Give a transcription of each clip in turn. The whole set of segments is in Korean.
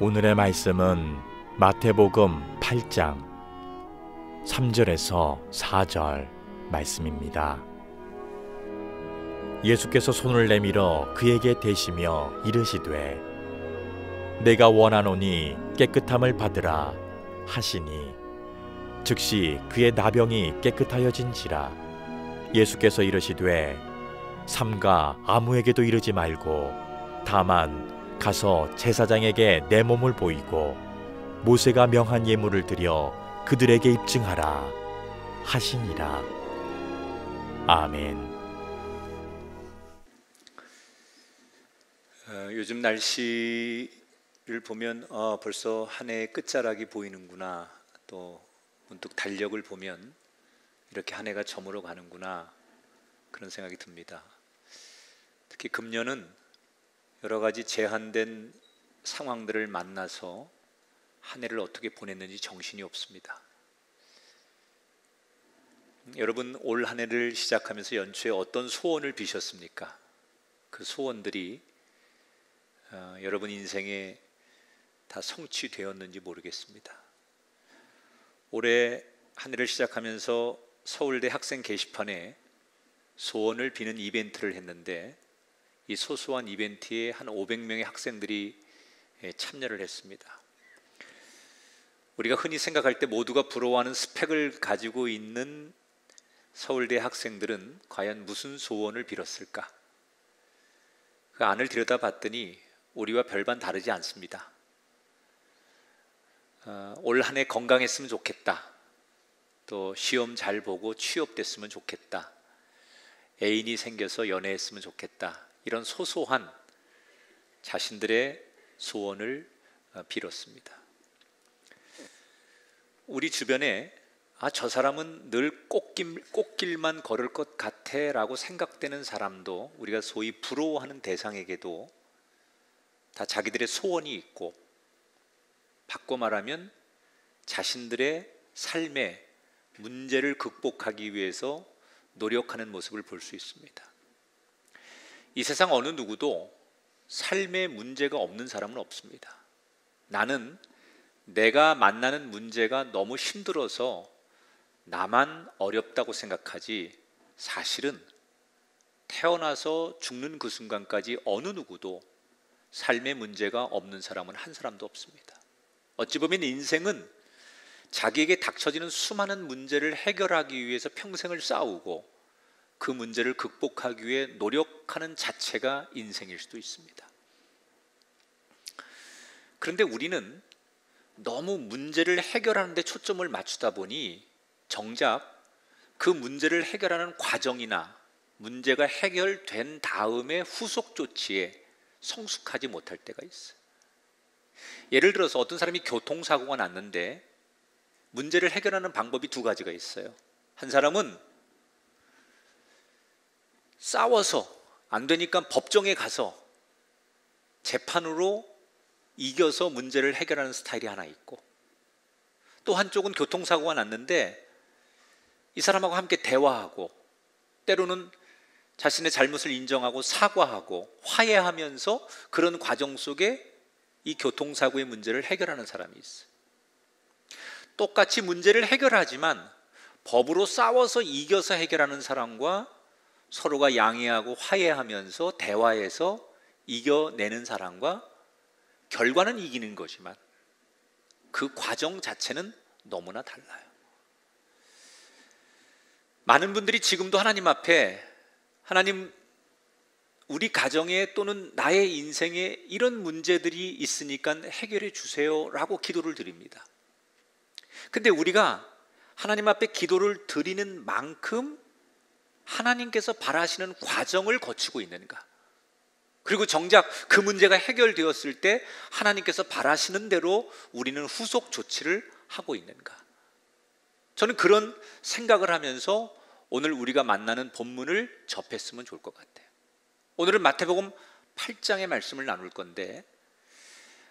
오늘의 말씀은 마태복음 8장 3절에서 4절 말씀입니다. 예수께서 손을 내밀어 그에게 대시며 이르시되 내가 원하노니 깨끗함을 받으라 하시니 즉시 그의 나병이 깨끗하여진지라. 예수께서 이르시되 삼가 아무에게도 이르지 말고 다만 가서 제사장에게 내 몸을 보이고 모세가 명한 예물을 드려 그들에게 입증하라 하시니라. 아멘. 요즘 날씨를 보면 벌써 한 해의 끝자락이 보이는구나, 또 문득 달력을 보면 이렇게 한 해가 저물어 가는구나, 그런 생각이 듭니다. 특히 금년은 여러 가지 제한된 상황들을 만나서 한 해를 어떻게 보냈는지 정신이 없습니다. 여러분, 올 한 해를 시작하면서 연초에 어떤 소원을 비셨습니까? 그 소원들이 여러분 인생에 다 성취되었는지 모르겠습니다. 올해 한 해를 시작하면서 서울대 학생 게시판에 소원을 비는 이벤트를 했는데, 이 소소한 이벤트에 한 500명의 학생들이 참여를 했습니다. 우리가 흔히 생각할 때 모두가 부러워하는 스펙을 가지고 있는 서울대 학생들은 과연 무슨 소원을 빌었을까? 그 안을 들여다봤더니 우리와 별반 다르지 않습니다. 올 한 해 건강했으면 좋겠다, 또 시험 잘 보고 취업됐으면 좋겠다, 애인이 생겨서 연애했으면 좋겠다, 이런 소소한 자신들의 소원을 빌었습니다. 우리 주변에 저 사람은 늘 꽃길만 걸을 것 같아 라고 생각되는 사람도, 우리가 소위 부러워하는 대상에게도 다 자기들의 소원이 있고, 바꿔 말하면 자신들의 삶의 문제를 극복하기 위해서 노력하는 모습을 볼 수 있습니다. 이 세상 어느 누구도 삶에 문제가 없는 사람은 없습니다. 나는 내가 만나는 문제가 너무 힘들어서 나만 어렵다고 생각하지, 사실은 태어나서 죽는 그 순간까지 어느 누구도 삶의 문제가 없는 사람은 한 사람도 없습니다. 어찌 보면 인생은 자기에게 닥쳐지는 수많은 문제를 해결하기 위해서 평생을 싸우고 그 문제를 극복하기 위해 노력하는 자체가 인생일 수도 있습니다. 그런데 우리는 너무 문제를 해결하는 데 초점을 맞추다 보니 정작 그 문제를 해결하는 과정이나 문제가 해결된 다음에 후속 조치에 성숙하지 못할 때가 있어요. 예를 들어서 어떤 사람이 교통사고가 났는데 문제를 해결하는 방법이 두 가지가 있어요. 한 사람은 싸워서 안 되니까 법정에 가서 재판으로 이겨서 문제를 해결하는 스타일이 하나 있고, 또 한쪽은 교통사고가 났는데 이 사람하고 함께 대화하고, 때로는 자신의 잘못을 인정하고 사과하고 화해하면서 그런 과정 속에 이 교통사고의 문제를 해결하는 사람이 있어요. 똑같이 문제를 해결하지만 법으로 싸워서 이겨서 해결하는 사람과 서로가 양해하고 화해하면서 대화해서 이겨내는 사람과 결과는 이기는 거지만 그 과정 자체는 너무나 달라요. 많은 분들이 지금도 하나님 앞에, 하나님, 우리 가정에 또는 나의 인생에 이런 문제들이 있으니까 해결해 주세요 라고 기도를 드립니다. 근데 우리가 하나님 앞에 기도를 드리는 만큼 하나님께서 바라시는 과정을 거치고 있는가? 그리고 정작 그 문제가 해결되었을 때 하나님께서 바라시는 대로 우리는 후속 조치를 하고 있는가? 저는 그런 생각을 하면서 오늘 우리가 만나는 본문을 접했으면 좋을 것 같아요. 오늘은 마태복음 8장의 말씀을 나눌 건데,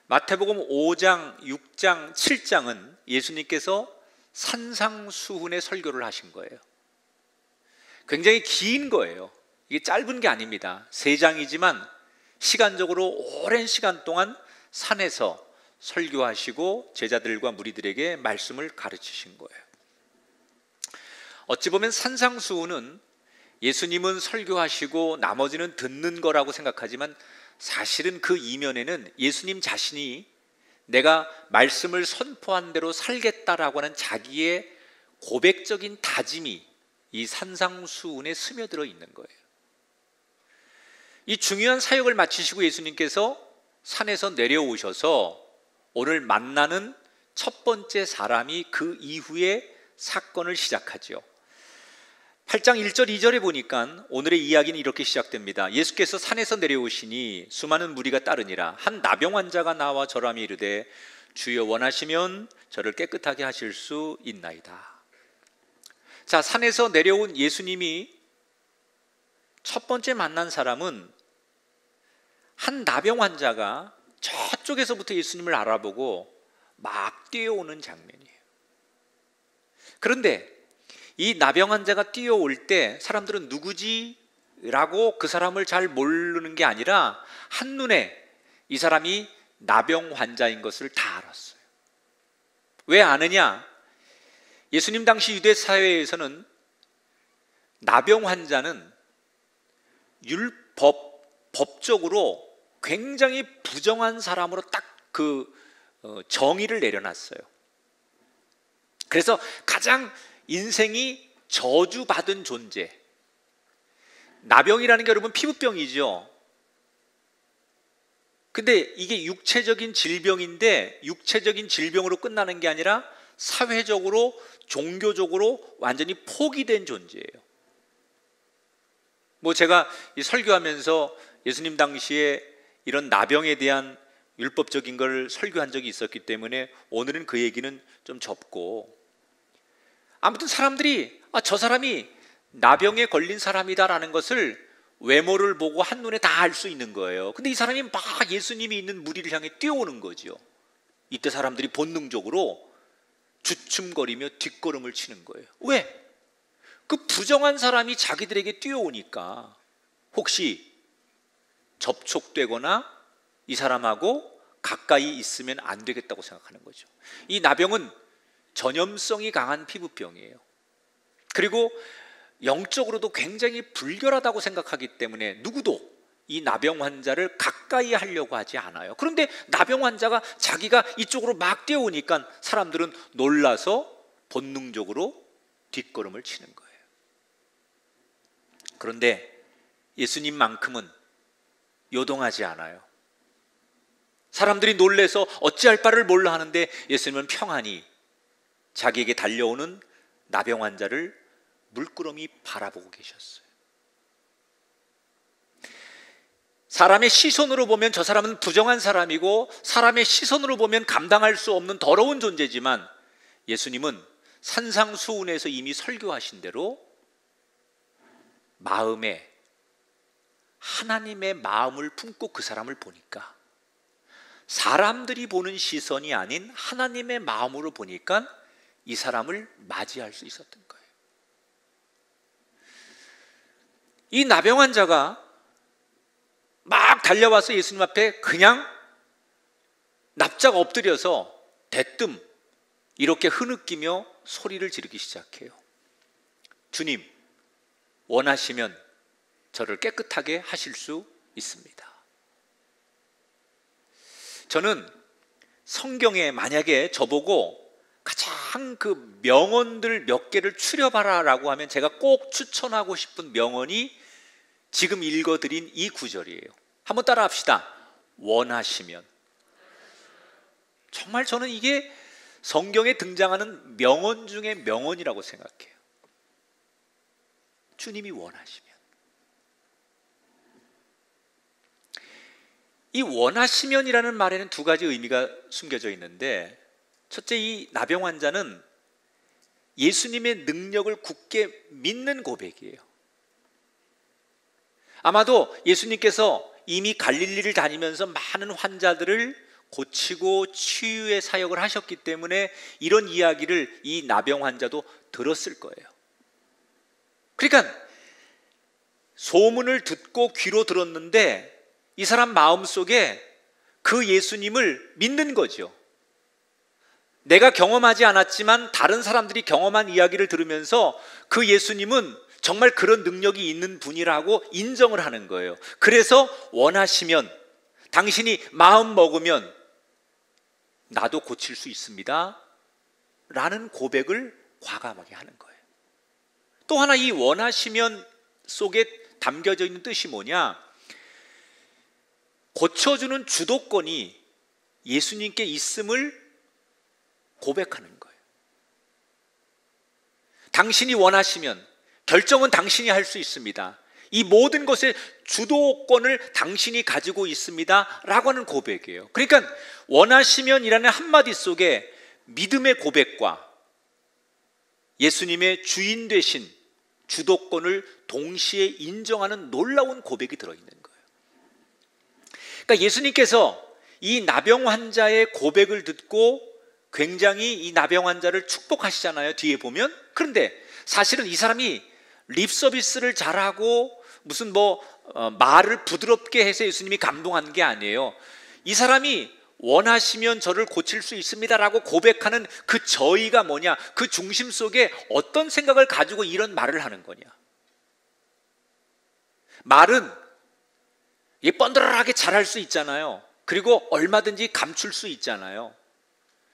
마태복음 5장, 6장, 7장은 예수님께서 산상수훈의 설교를 하신 거예요. 굉장히 긴 거예요. 이게 짧은 게 아닙니다. 3장이지만 시간적으로 오랜 시간 동안 산에서 설교하시고 제자들과 무리들에게 말씀을 가르치신 거예요. 어찌 보면 산상수훈은 예수님은 설교하시고 나머지는 듣는 거라고 생각하지만 사실은 그 이면에는 예수님 자신이 내가 말씀을 선포한 대로 살겠다라고 하는 자기의 고백적인 다짐이 이 산상수훈에 스며들어 있는 거예요. 이 중요한 사역을 마치시고 예수님께서 산에서 내려오셔서 오늘 만나는 첫 번째 사람이 그 이후에 사건을 시작하죠. 8장 1절 2절에 보니까 오늘의 이야기는 이렇게 시작됩니다. 예수께서 산에서 내려오시니 수많은 무리가 따르니라. 한 나병 환자가 나와 절하며 이르되 주여 원하시면 저를 깨끗하게 하실 수 있나이다. 자, 산에서 내려온 예수님이 첫 번째 만난 사람은 한 나병 환자가 저쪽에서부터 예수님을 알아보고 막 뛰어오는 장면이에요. 그런데 이 나병 환자가 뛰어올 때 사람들은 누구지? 라고 그 사람을 잘 모르는 게 아니라 한눈에 이 사람이 나병 환자인 것을 다 알았어요. 왜 아느냐? 예수님 당시 유대 사회에서는 나병 환자는 법적으로 굉장히 부정한 사람으로 딱 정의를 내려놨어요. 그래서 가장 인생이 저주받은 존재, 나병이라는 게 여러분 피부병이죠. 근데 이게 육체적인 질병인데 육체적인 질병으로 끝나는 게 아니라 사회적으로 종교적으로 완전히 포기된 존재예요. 제가 설교하면서 예수님 당시에 이런 나병에 대한 율법적인 걸 설교한 적이 있었기 때문에 오늘은 그 얘기는 좀 접고, 아무튼 사람들이 저 사람이 나병에 걸린 사람이다라는 것을 외모를 보고 한눈에 다 알 수 있는 거예요. 근데 이 사람이 막 예수님이 있는 무리를 향해 뛰어오는 거죠. 이때 사람들이 본능적으로 주춤거리며 뒷걸음을 치는 거예요. 왜? 그 부정한 사람이 자기들에게 뛰어오니까 혹시 접촉되거나 이 사람하고 가까이 있으면 안 되겠다고 생각하는 거죠. 이 나병은 전염성이 강한 피부병이에요. 그리고 영적으로도 굉장히 불결하다고 생각하기 때문에 누구도 이 나병 환자를 가까이 하려고 하지 않아요. 그런데 나병 환자가 자기가 이쪽으로 막 뛰어오니까 사람들은 놀라서 본능적으로 뒷걸음을 치는 거예요. 그런데 예수님만큼은 요동하지 않아요. 사람들이 놀래서 어찌할 바를 몰라 하는데 예수님은 평안히 자기에게 달려오는 나병 환자를 물끄러미 바라보고 계셨어요. 사람의 시선으로 보면 저 사람은 부정한 사람이고 사람의 시선으로 보면 감당할 수 없는 더러운 존재지만 예수님은 산상수훈에서 이미 설교하신 대로 마음에 하나님의 마음을 품고 그 사람을 보니까 사람들이 보는 시선이 아닌 하나님의 마음으로 보니까 이 사람을 맞이할 수 있었던 거예요. 이 나병 환자가 막 달려와서 예수님 앞에 그냥 납작 엎드려서 대뜸 이렇게 흐느끼며 소리를 지르기 시작해요. 주님, 원하시면 저를 깨끗하게 하실 수 있습니다. 저는 성경에 만약에 저보고 가장 그 명언들 몇 개를 추려봐라 라고 하면 제가 꼭 추천하고 싶은 명언이 지금 읽어드린 이 구절이에요. 한번 따라 합시다. 원하시면. 정말 저는 이게 성경에 등장하는 명언 중에 명언이라고 생각해요. 주님이 원하시면. 이 원하시면이라는 말에는 두 가지 의미가 숨겨져 있는데, 첫째, 이 나병 환자는 예수님의 능력을 굳게 믿는 고백이에요. 아마도 예수님께서 이미 갈릴리를 다니면서 많은 환자들을 고치고 치유의 사역을 하셨기 때문에 이런 이야기를 이 나병 환자도 들었을 거예요. 그러니까 소문을 듣고 귀로 들었는데 이 사람 마음속에 그 예수님을 믿는 거죠. 내가 경험하지 않았지만 다른 사람들이 경험한 이야기를 들으면서 그 예수님은 정말 그런 능력이 있는 분이라고 인정을 하는 거예요. 그래서 원하시면, 당신이 마음 먹으면 나도 고칠 수 있습니다 라는 고백을 과감하게 하는 거예요. 또 하나, 이 원하시면 속에 담겨져 있는 뜻이 뭐냐? 고쳐주는 주도권이 예수님께 있음을 고백하는 거예요. 당신이 원하시면 결정은 당신이 할 수 있습니다. 이 모든 것의 주도권을 당신이 가지고 있습니다 라고 하는 고백이에요. 그러니까 원하시면 이라는 한마디 속에 믿음의 고백과 예수님의 주인 되신 주도권을 동시에 인정하는 놀라운 고백이 들어있는 거예요. 그러니까 예수님께서 이 나병 환자의 고백을 듣고 굉장히 이 나병 환자를 축복하시잖아요, 뒤에 보면. 그런데 사실은 이 사람이 립 서비스를 잘하고 무슨 말을 부드럽게 해서 예수님이 감동한 게 아니에요. 이 사람이 원하시면 저를 고칠 수 있습니다라고 고백하는 그 저의가 뭐냐, 그 중심 속에 어떤 생각을 가지고 이런 말을 하는 거냐. 말은 뻔드르르하게 잘할 수 있잖아요. 그리고 얼마든지 감출 수 있잖아요.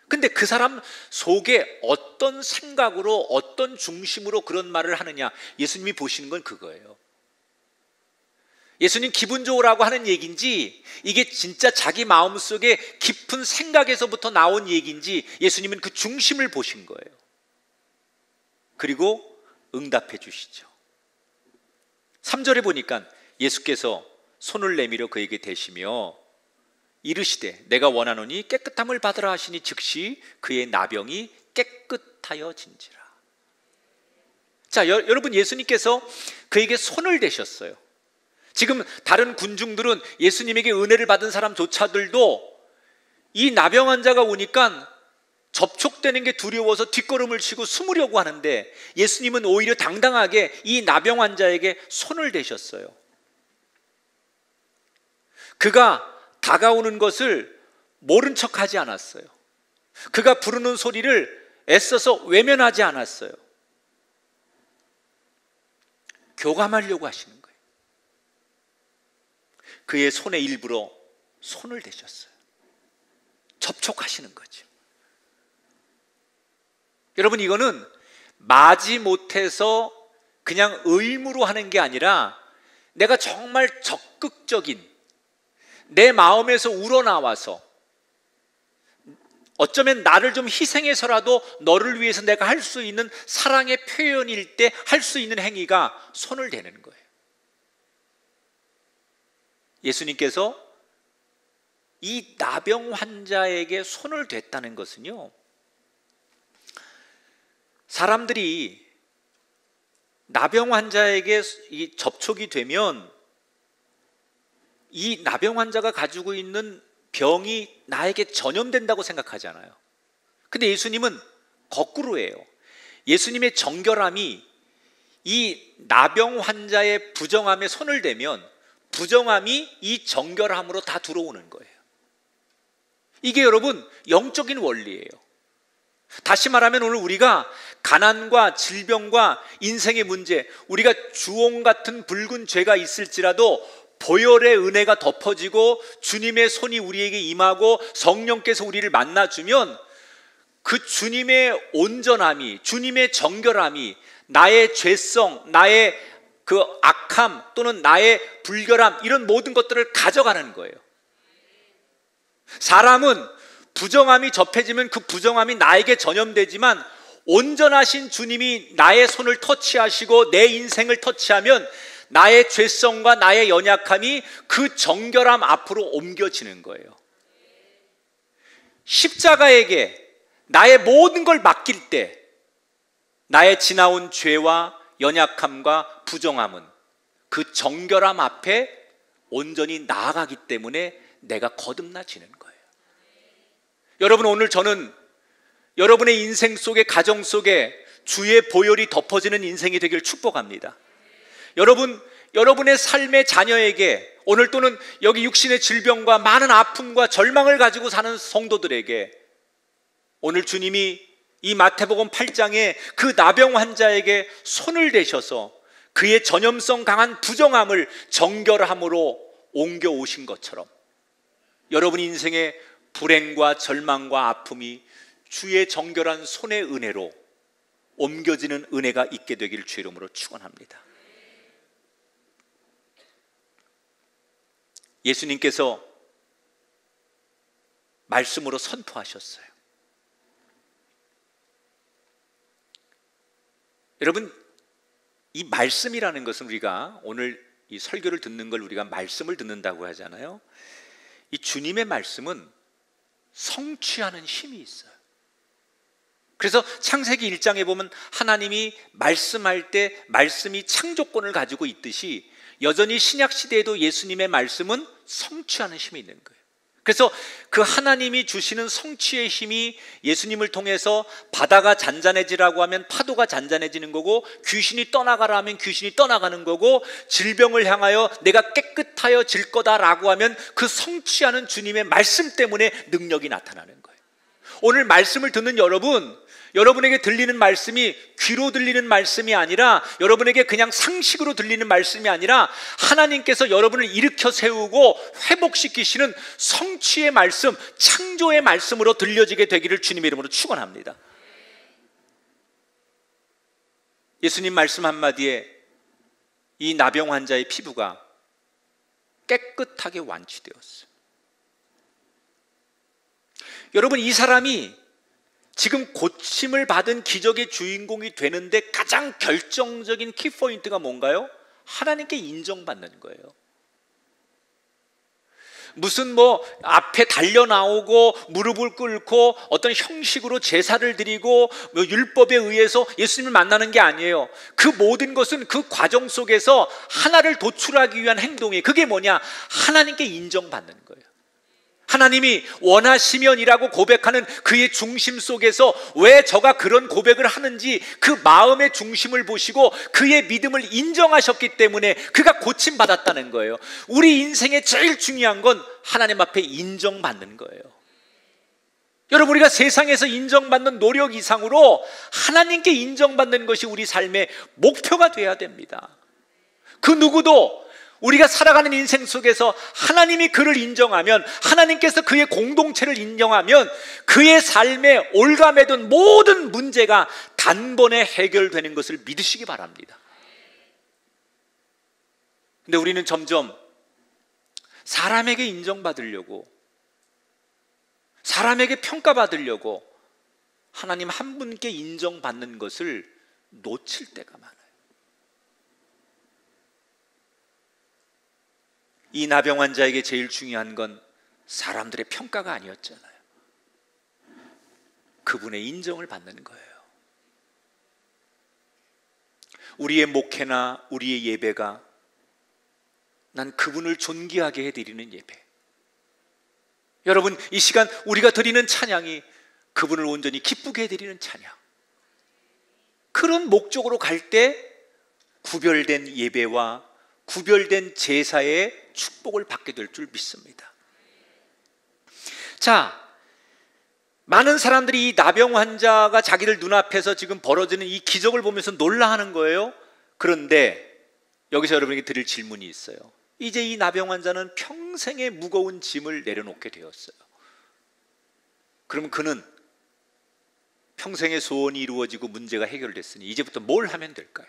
근데 그 사람 속에 어떤 생각으로, 어떤 중심으로 그런 말을 하느냐, 예수님이 보시는 건 그거예요. 예수님 기분 좋으라고 하는 얘기인지, 이게 진짜 자기 마음속에 깊은 생각에서부터 나온 얘기인지 예수님은 그 중심을 보신 거예요. 그리고 응답해 주시죠. 3절에 보니까 예수께서 손을 내밀어 그에게 대시며 이르시되 내가 원하노니 깨끗함을 받으라 하시니 즉시 그의 나병이 깨끗하여진지라. 자, 여러분, 예수님께서 그에게 손을 대셨어요. 지금 다른 군중들은 예수님에게 은혜를 받은 사람조차들도 이 나병 환자가 오니까 접촉되는 게 두려워서 뒷걸음을 치고 숨으려고 하는데, 예수님은 오히려 당당하게 이 나병 환자에게 손을 대셨어요. 그가 다가오는 것을 모른 척하지 않았어요. 그가 부르는 소리를 애써서 외면하지 않았어요. 교감하려고 하시는 거예요. 그의 손에 일부러 손을 대셨어요. 접촉하시는 거죠. 여러분, 이거는 마지못해서 그냥 의무로 하는 게 아니라 내가 정말 적극적인, 내 마음에서 우러나와서 어쩌면 나를 좀 희생해서라도 너를 위해서 내가 할 수 있는 사랑의 표현일 때 할 수 있는 행위가 손을 대는 거예요. 예수님께서 이 나병 환자에게 손을 댔다는 것은요, 사람들이 나병 환자에게 이 접촉이 되면 이 나병 환자가 가지고 있는 병이 나에게 전염된다고 생각하잖아요. 근데 예수님은 거꾸로예요. 예수님의 정결함이 이 나병 환자의 부정함에 손을 대면 부정함이 이 정결함으로 다 들어오는 거예요. 이게 여러분 영적인 원리예요. 다시 말하면 오늘 우리가 가난과 질병과 인생의 문제, 우리가 주홍 같은 붉은 죄가 있을지라도 보혈의 은혜가 덮어지고 주님의 손이 우리에게 임하고 성령께서 우리를 만나주면 그 주님의 온전함이, 주님의 정결함이 나의 죄성, 나의 그 악함 또는 나의 불결함, 이런 모든 것들을 가져가는 거예요. 사람은 부정함이 접해지면 그 부정함이 나에게 전염되지만 온전하신 주님이 나의 손을 터치하시고 내 인생을 터치하면 나의 죄성과 나의 연약함이 그 정결함 앞으로 옮겨지는 거예요. 십자가에게 나의 모든 걸 맡길 때 나의 지나온 죄와 연약함과 부정함은 그 정결함 앞에 온전히 나아가기 때문에 내가 거듭나지는 거예요. 여러분, 오늘 저는 여러분의 인생 속에, 가정 속에 주의 보혈이 덮어지는 인생이 되길 축복합니다. 여러분의 삶의 자녀에게 오늘 또는 여기 육신의 질병과 많은 아픔과 절망을 가지고 사는 성도들에게 오늘 주님이 이 마태복음 8장에 그 나병 환자에게 손을 대셔서 그의 전염성 강한 부정함을 정결함으로 옮겨 오신 것처럼 여러분 인생의 불행과 절망과 아픔이 주의 정결한 손의 은혜로 옮겨지는 은혜가 있게 되길 주 이름으로 축원합니다. 예수님께서 말씀으로 선포하셨어요. 여러분, 이 말씀이라는 것은 우리가 오늘 이 설교를 듣는 걸 우리가 말씀을 듣는다고 하잖아요. 이 주님의 말씀은 성취하는 힘이 있어요. 그래서 창세기 1장에 보면 하나님이 말씀할 때 말씀이 창조권을 가지고 있듯이 여전히 신약 시대에도 예수님의 말씀은 성취하는 힘이 있는 거예요. 그래서 그 하나님이 주시는 성취의 힘이 예수님을 통해서 바다가 잔잔해지라고 하면 파도가 잔잔해지는 거고, 귀신이 떠나가라 하면 귀신이 떠나가는 거고, 질병을 향하여 내가 깨끗하여질 거다라고 하면 그 성취하는 주님의 말씀 때문에 능력이 나타나는 거예요. 오늘 말씀을 듣는 여러분에게 들리는 말씀이 귀로 들리는 말씀이 아니라, 여러분에게 그냥 상식으로 들리는 말씀이 아니라 하나님께서 여러분을 일으켜 세우고 회복시키시는 성취의 말씀, 창조의 말씀으로 들려지게 되기를 주님의 이름으로 축원합니다. 예수님 말씀 한마디에 이 나병 환자의 피부가 깨끗하게 완치되었어요. 여러분, 이 사람이 지금 고침을 받은 기적의 주인공이 되는데 가장 결정적인 키포인트가 뭔가요? 하나님께 인정받는 거예요. 무슨 앞에 달려 나오고 무릎을 꿇고 어떤 형식으로 제사를 드리고 율법에 의해서 예수님을 만나는 게 아니에요. 그 모든 것은 그 과정 속에서 하나를 도출하기 위한 행동이에요. 그게 뭐냐? 하나님께 인정받는 거예요. 하나님이 원하시면이라고 고백하는 그의 중심 속에서 왜 저가 그런 고백을 하는지 그 마음의 중심을 보시고 그의 믿음을 인정하셨기 때문에 그가 고침받았다는 거예요. 우리 인생의 제일 중요한 건 하나님 앞에 인정받는 거예요. 여러분, 우리가 세상에서 인정받는 노력 이상으로 하나님께 인정받는 것이 우리 삶의 목표가 돼야 됩니다. 그 누구도 우리가 살아가는 인생 속에서 하나님이 그를 인정하면, 하나님께서 그의 공동체를 인정하면 그의 삶에 올가매던 모든 문제가 단번에 해결되는 것을 믿으시기 바랍니다. 근데 우리는 점점 사람에게 인정받으려고, 사람에게 평가받으려고 하나님 한 분께 인정받는 것을 놓칠 때가 많아요. 이 나병 환자에게 제일 중요한 건 사람들의 평가가 아니었잖아요. 그분의 인정을 받는 거예요. 우리의 목회나 우리의 예배가 난 그분을 존귀하게 해드리는 예배. 여러분, 이 시간 우리가 드리는 찬양이 그분을 온전히 기쁘게 해드리는 찬양. 그런 목적으로 갈 때 구별된 예배와 구별된 제사의 축복을 받게 될 줄 믿습니다. 자, 많은 사람들이 이 나병 환자가 자기들 눈앞에서 지금 벌어지는 이 기적을 보면서 놀라하는 거예요. 그런데 여기서 여러분에게 드릴 질문이 있어요. 이제 이 나병 환자는 평생의 무거운 짐을 내려놓게 되었어요. 그러면 그는 평생의 소원이 이루어지고 문제가 해결됐으니 이제부터 뭘 하면 될까요?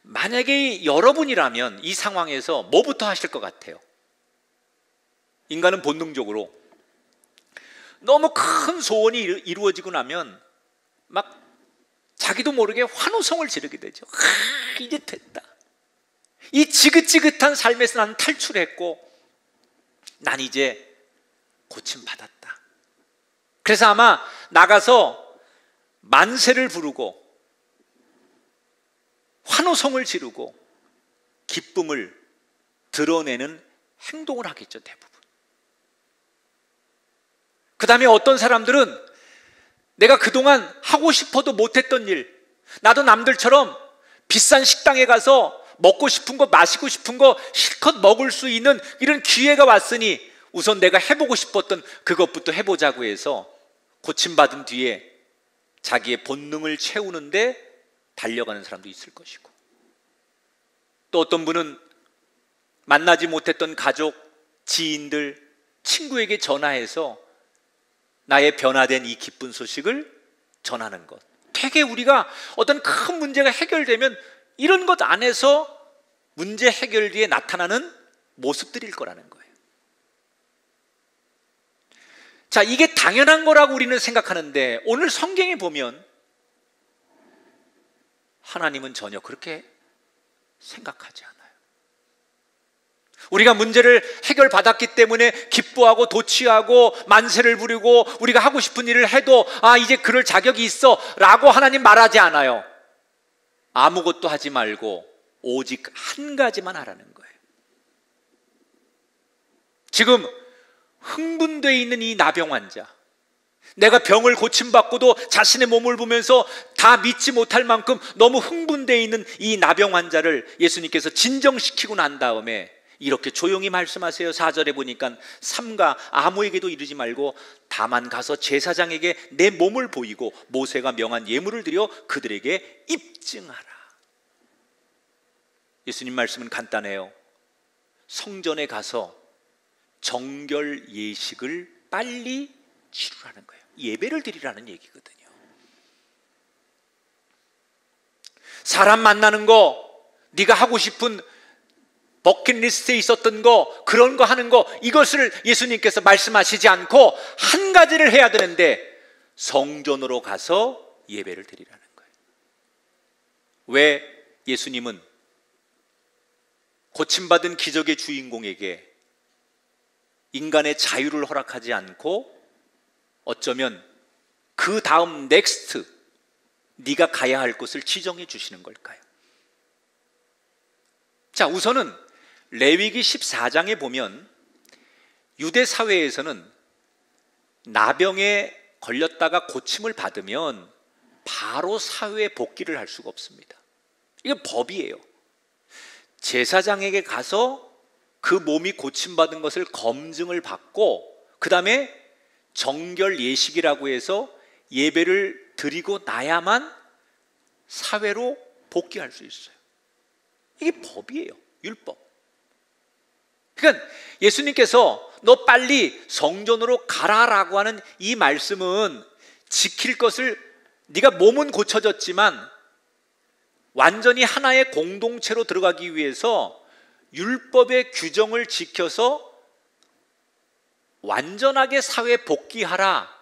만약에 여러분이라면 이 상황에서 뭐부터 하실 것 같아요? 인간은 본능적으로 너무 큰 소원이 이루어지고 나면 막 자기도 모르게 환호성을 지르게 되죠. 이제 됐다. 이 지긋지긋한 삶에서 나는 탈출했고 난 이제 고침받았다. 그래서 아마 나가서 만세를 부르고 환호성을 지르고 기쁨을 드러내는 행동을 하겠죠, 대부분. 그 다음에 어떤 사람들은 내가 그동안 하고 싶어도 못했던 일, 나도 남들처럼 비싼 식당에 가서 먹고 싶은 거, 마시고 싶은 거 실컷 먹을 수 있는 이런 기회가 왔으니 우선 내가 해보고 싶었던 그것부터 해보자고 해서 고침받은 뒤에 자기의 본능을 채우는데 달려가는 사람도 있을 것이고, 또 어떤 분은 만나지 못했던 가족, 지인들, 친구에게 전화해서 나의 변화된 이 기쁜 소식을 전하는 것. 되게 우리가 어떤 큰 문제가 해결되면 이런 것 안에서 문제 해결 뒤에 나타나는 모습들일 거라는 거예요. 자, 이게 당연한 거라고 우리는 생각하는데 오늘 성경에 보면 하나님은 전혀 그렇게 생각하지 않아요. 우리가 문제를 해결받았기 때문에 기뻐하고 도취하고 만세를 부리고 우리가 하고 싶은 일을 해도 이제 그럴 자격이 있어 라고 하나님 말하지 않아요. 아무것도 하지 말고 오직 한 가지만 하라는 거예요. 지금 흥분되어 있는 이 나병 환자, 내가 병을 고침받고도 자신의 몸을 보면서 다 믿지 못할 만큼 너무 흥분되어 있는 이 나병 환자를 예수님께서 진정시키고 난 다음에 이렇게 조용히 말씀하세요. 4절에 보니까 삼가 아무에게도 이르지 말고 다만 가서 제사장에게 내 몸을 보이고 모세가 명한 예물을 드려 그들에게 입증하라. 예수님 말씀은 간단해요. 성전에 가서 정결 예식을 빨리 치르라는 거예요. 예배를 드리라는 얘기거든요. 사람 만나는 거, 네가 하고 싶은 버킷리스트에 있었던 거, 그런 거 하는 거, 이것을 예수님께서 말씀하시지 않고 한 가지를 해야 되는데 성전으로 가서 예배를 드리라는 거예요. 왜 예수님은 고침받은 기적의 주인공에게 인간의 자유를 허락하지 않고 어쩌면 그 다음 넥스트 네가 가야 할 곳을 지정해 주시는 걸까요? 자, 우선은 레위기 14장에 보면 유대 사회에서는 나병에 걸렸다가 고침을 받으면 바로 사회에 복귀를 할 수가 없습니다. 이건 법이에요. 제사장에게 가서 그 몸이 고침받은 것을 검증을 받고 그 다음에 정결 예식이라고 해서 예배를 드리고 나야만 사회로 복귀할 수 있어요. 이게 법이에요. 율법. 그러니까 예수님께서 너 빨리 성전으로 가라라고 하는 이 말씀은 지킬 것을, 네가 몸은 고쳐졌지만 완전히 하나의 공동체로 들어가기 위해서 율법의 규정을 지켜서 완전하게 사회에 복귀하라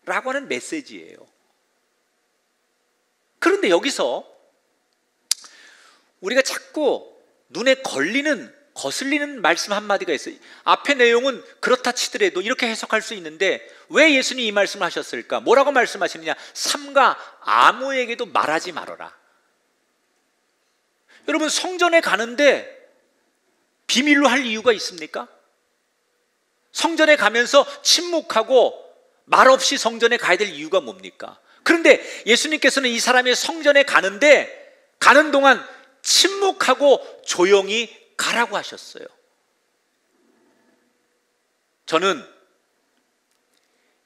라고 하는 메시지예요. 그런데 여기서 우리가 자꾸 눈에 거슬리는 말씀 한마디가 있어요. 앞의 내용은 그렇다 치더라도 이렇게 해석할 수 있는데 왜 예수님이 이 말씀을 하셨을까? 뭐라고 말씀하시느냐? 삼가 아무에게도 말하지 말아라. 여러분, 성전에 가는데 비밀로 할 이유가 있습니까? 성전에 가면서 침묵하고 말없이 성전에 가야 될 이유가 뭡니까? 그런데 예수님께서는 이 사람이 성전에 가는데 가는 동안 침묵하고 조용히 가라고 하셨어요. 저는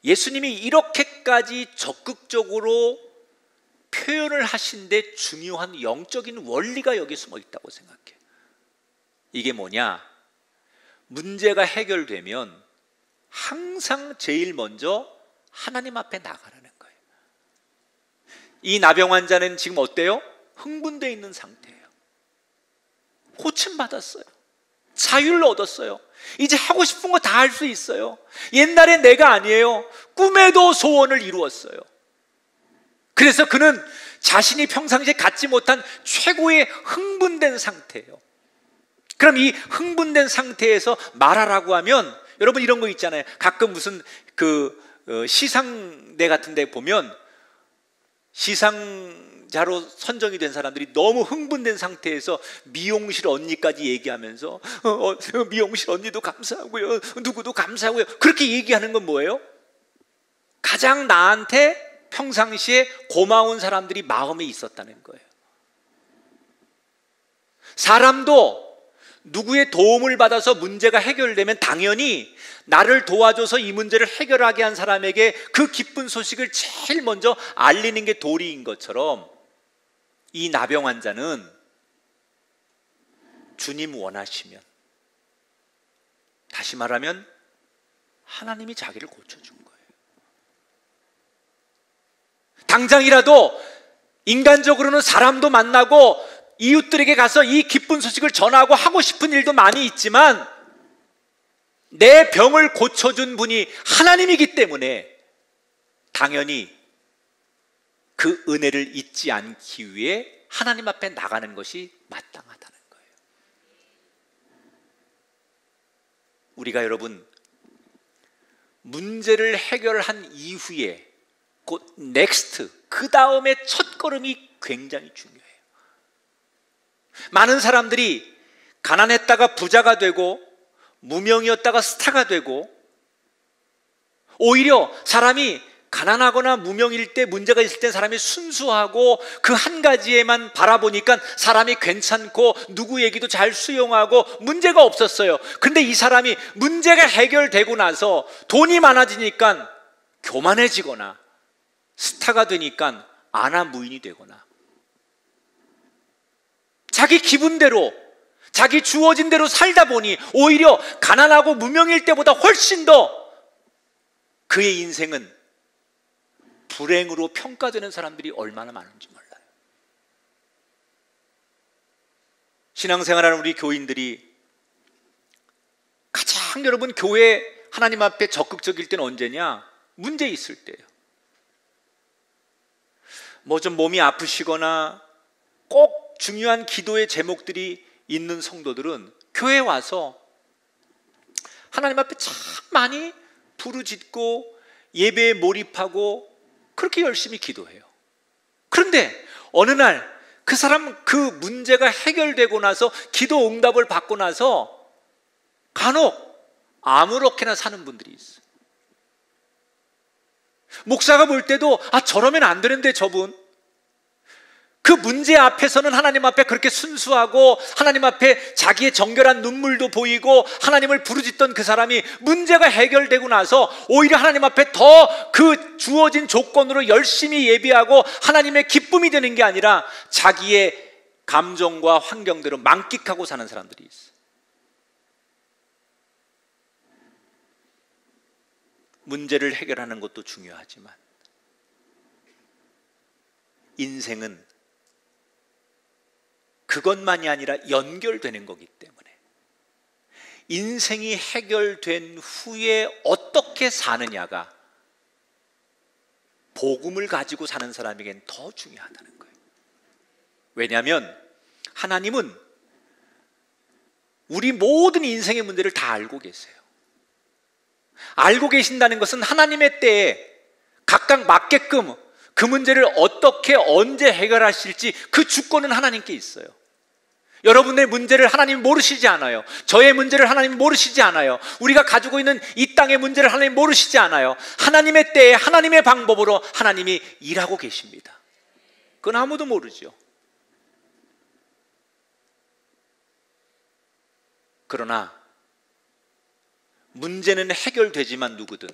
예수님이 이렇게까지 적극적으로 표현을 하신 데 중요한 영적인 원리가 여기 숨어 있다고 생각해요. 이게 뭐냐? 문제가 해결되면 항상 제일 먼저 하나님 앞에 나가라는 거예요. 이 나병 환자는 지금 어때요? 흥분되어 있는 상태예요. 고침받았어요. 자유를 얻었어요. 이제 하고 싶은 거 다 할 수 있어요. 옛날에 내가 아니에요. 꿈에도 소원을 이루었어요. 그래서 그는 자신이 평상시에 갖지 못한 최고의 흥분된 상태예요. 그럼 이 흥분된 상태에서 말하라고 하면, 여러분 이런 거 있잖아요. 가끔 무슨 시상대 같은 데 보면 시상자로 선정이 된 사람들이 너무 흥분된 상태에서 미용실 언니까지 얘기하면서 미용실 언니도 감사하고요, 누구도 감사하고요, 그렇게 얘기하는 건 뭐예요? 가장 나한테 평상시에 고마운 사람들이 마음에 있었다는 거예요. 사람도 누구의 도움을 받아서 문제가 해결되면 당연히 나를 도와줘서 이 문제를 해결하게 한 사람에게 그 기쁜 소식을 제일 먼저 알리는 게 도리인 것처럼 이 나병 환자는 주님 원하시면, 다시 말하면 하나님이 자기를 고쳐준 거예요. 당장이라도 인간적으로는 사람도 만나고 이웃들에게 가서 이 기쁜 소식을 전하고 하고 싶은 일도 많이 있지만 내 병을 고쳐준 분이 하나님이기 때문에 당연히 그 은혜를 잊지 않기 위해 하나님 앞에 나가는 것이 마땅하다는 거예요. 우리가 여러분 문제를 해결한 이후에 곧 넥스트, 그 다음에 첫 걸음이 굉장히 중요해요. 많은 사람들이 가난했다가 부자가 되고 무명이었다가 스타가 되고, 오히려 사람이 가난하거나 무명일 때, 문제가 있을 때 사람이 순수하고 그 한 가지에만 바라보니까 사람이 괜찮고 누구 얘기도 잘 수용하고 문제가 없었어요. 근데 이 사람이 문제가 해결되고 나서 돈이 많아지니까 교만해지거나 스타가 되니까 아나무인이 되거나 자기 기분대로, 자기 주어진 대로 살다 보니 오히려 가난하고 무명일 때보다 훨씬 더 그의 인생은 불행으로 평가되는 사람들이 얼마나 많은지 몰라요. 신앙생활하는 우리 교인들이 가장 여러분 교회 하나님 앞에 적극적일 때는 언제냐? 문제 있을 때예요. 뭐 좀 몸이 아프시거나 꼭 중요한 기도의 제목들이 있는 성도들은 교회에 와서 하나님 앞에 참 많이 부르짖고 예배에 몰입하고 그렇게 열심히 기도해요. 그런데 어느 날 그 사람 그 문제가 해결되고 나서 기도 응답을 받고 나서 간혹 아무렇게나 사는 분들이 있어요. 목사가 볼 때도 저러면 안 되는데 저분, 그 문제 앞에서는 하나님 앞에 그렇게 순수하고 하나님 앞에 자기의 정결한 눈물도 보이고 하나님을 부르짖던 그 사람이 문제가 해결되고 나서 오히려 하나님 앞에 더 그 주어진 조건으로 열심히 예배하고 하나님의 기쁨이 되는 게 아니라 자기의 감정과 환경대로 만끽하고 사는 사람들이 있어요. 문제를 해결하는 것도 중요하지만 인생은 그것만이 아니라 연결되는 거기 때문에 인생이 해결된 후에 어떻게 사느냐가 복음을 가지고 사는 사람에겐 더 중요하다는 거예요. 왜냐하면 하나님은 우리 모든 인생의 문제를 다 알고 계세요. 알고 계신다는 것은 하나님의 때에 각각 맞게끔 그 문제를 어떻게 언제 해결하실지 그 주권은 하나님께 있어요. 여러분의 문제를 하나님 모르시지 않아요. 저의 문제를 하나님 모르시지 않아요. 우리가 가지고 있는 이 땅의 문제를 하나님 모르시지 않아요. 하나님의 때에 하나님의 방법으로 하나님이 일하고 계십니다. 그건 아무도 모르죠. 그러나 문제는 해결되지만 누구든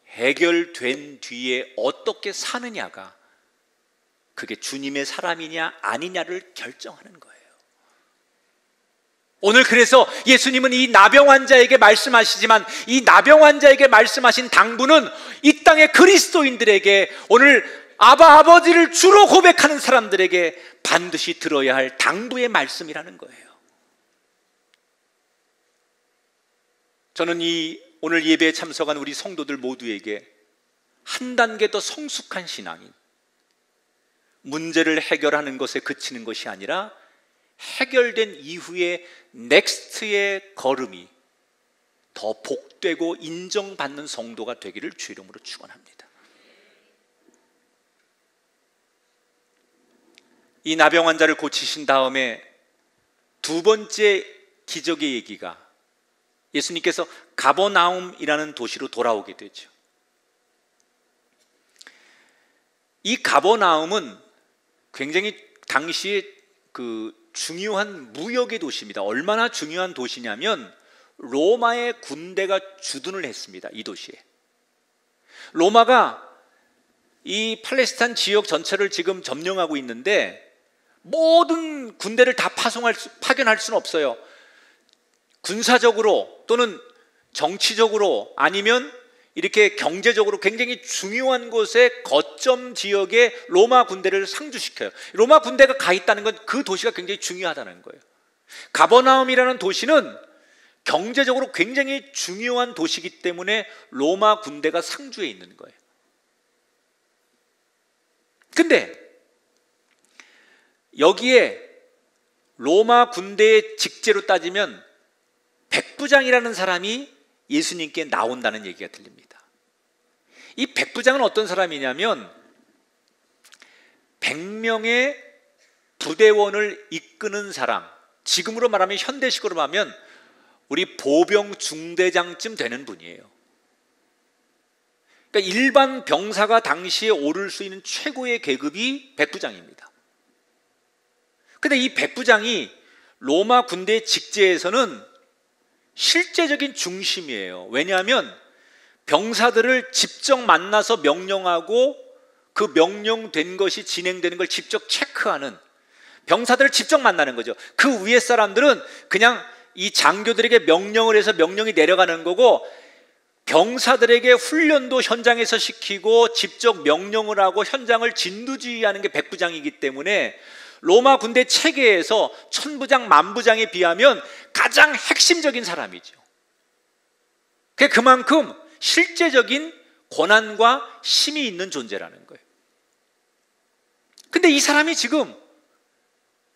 해결된 뒤에 어떻게 사느냐가 그게 주님의 사람이냐 아니냐를 결정하는 거예요. 오늘 그래서 예수님은 이 나병 환자에게 말씀하시지만 이 나병 환자에게 말씀하신 당부는 이 땅의 그리스도인들에게, 오늘 아바 아버지를 주로 고백하는 사람들에게 반드시 들어야 할 당부의 말씀이라는 거예요. 저는 이 오늘 예배에 참석한 우리 성도들 모두에게 한 단계 더 성숙한 신앙인, 문제를 해결하는 것에 그치는 것이 아니라 해결된 이후에 넥스트의 걸음이 더 복되고 인정받는 성도가 되기를 주 이름으로 축원합니다. 이 나병 환자를 고치신 다음에 두 번째 기적의 얘기가 예수님께서 가버나움이라는 도시로 돌아오게 되죠. 이 가버나움은 굉장히 당시에 그 중요한 무역의 도시입니다. 얼마나 중요한 도시냐면 로마의 군대가 주둔을 했습니다. 이 도시에. 로마가 이 팔레스타인 지역 전체를 지금 점령하고 있는데 모든 군대를 다 파견할 수는 없어요. 군사적으로 또는 정치적으로 아니면 이렇게 경제적으로 굉장히 중요한 곳에 거점 지역에 로마 군대를 상주시켜요. 로마 군대가 가 있다는 건 그 도시가 굉장히 중요하다는 거예요. 가버나움이라는 도시는 경제적으로 굉장히 중요한 도시이기 때문에 로마 군대가 상주해 있는 거예요. 근데 여기에 로마 군대의 직제로 따지면 백부장이라는 사람이 예수님께 나온다는 얘기가 들립니다. 이 백부장은 어떤 사람이냐면 100명의 부대원을 이끄는 사람, 지금으로 말하면 현대식으로 말하면 우리 보병 중대장쯤 되는 분이에요. 그러니까 일반 병사가 당시에 오를 수 있는 최고의 계급이 백부장입니다. 근데 이 백부장이 로마 군대 직제에서는 실제적인 중심이에요. 왜냐하면 병사들을 직접 만나서 명령하고 그 명령된 것이 진행되는 걸 직접 체크하는, 병사들을 직접 만나는 거죠. 그 위에 사람들은 그냥 이 장교들에게 명령을 해서 명령이 내려가는 거고, 병사들에게 훈련도 현장에서 시키고 직접 명령을 하고 현장을 진두지휘하는 게 백부장이기 때문에 로마 군대 체계에서 천부장, 만부장에 비하면 가장 핵심적인 사람이죠. 그만큼 실제적인 권한과 힘이 있는 존재라는 거예요. 근데 이 사람이 지금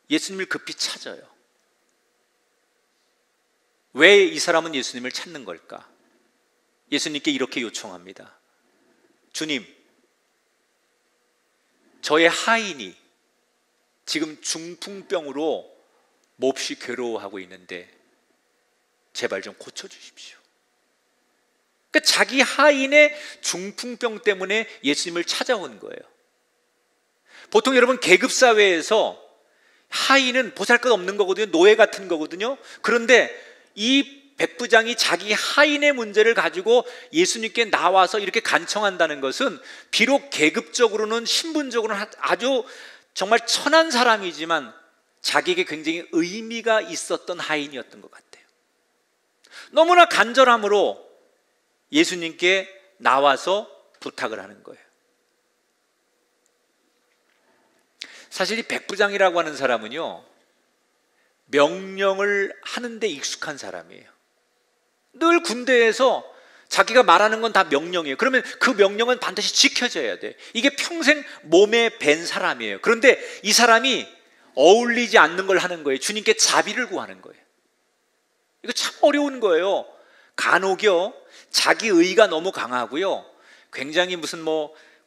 예수님을 급히 찾아요. 왜 이 사람은 예수님을 찾는 걸까? 예수님께 이렇게 요청합니다. 주님, 저의 하인이 지금 중풍병으로 몹시 괴로워하고 있는데 제발 좀 고쳐주십시오. 그러니까 자기 하인의 중풍병 때문에 예수님을 찾아온 거예요. 보통 여러분 계급사회에서 하인은 보잘것없는 거거든요. 노예 같은 거거든요. 그런데 이 백부장이 자기 하인의 문제를 가지고 예수님께 나와서 이렇게 간청한다는 것은 비록 계급적으로는 신분적으로는 아주 정말 천한 사람이지만 자기에게 굉장히 의미가 있었던 하인이었던 것 같아요. 너무나 간절함으로 예수님께 나와서 부탁을 하는 거예요. 사실 이 백부장이라고 하는 사람은요, 명령을 하는데 익숙한 사람이에요. 늘 군대에서 자기가 말하는 건 다 명령이에요. 그러면 그 명령은 반드시 지켜져야 돼. 이게 평생 몸에 밴 사람이에요. 그런데 이 사람이 어울리지 않는 걸 하는 거예요. 주님께 자비를 구하는 거예요. 이거 참 어려운 거예요. 간혹요, 자기 의가 너무 강하고요, 굉장히 무슨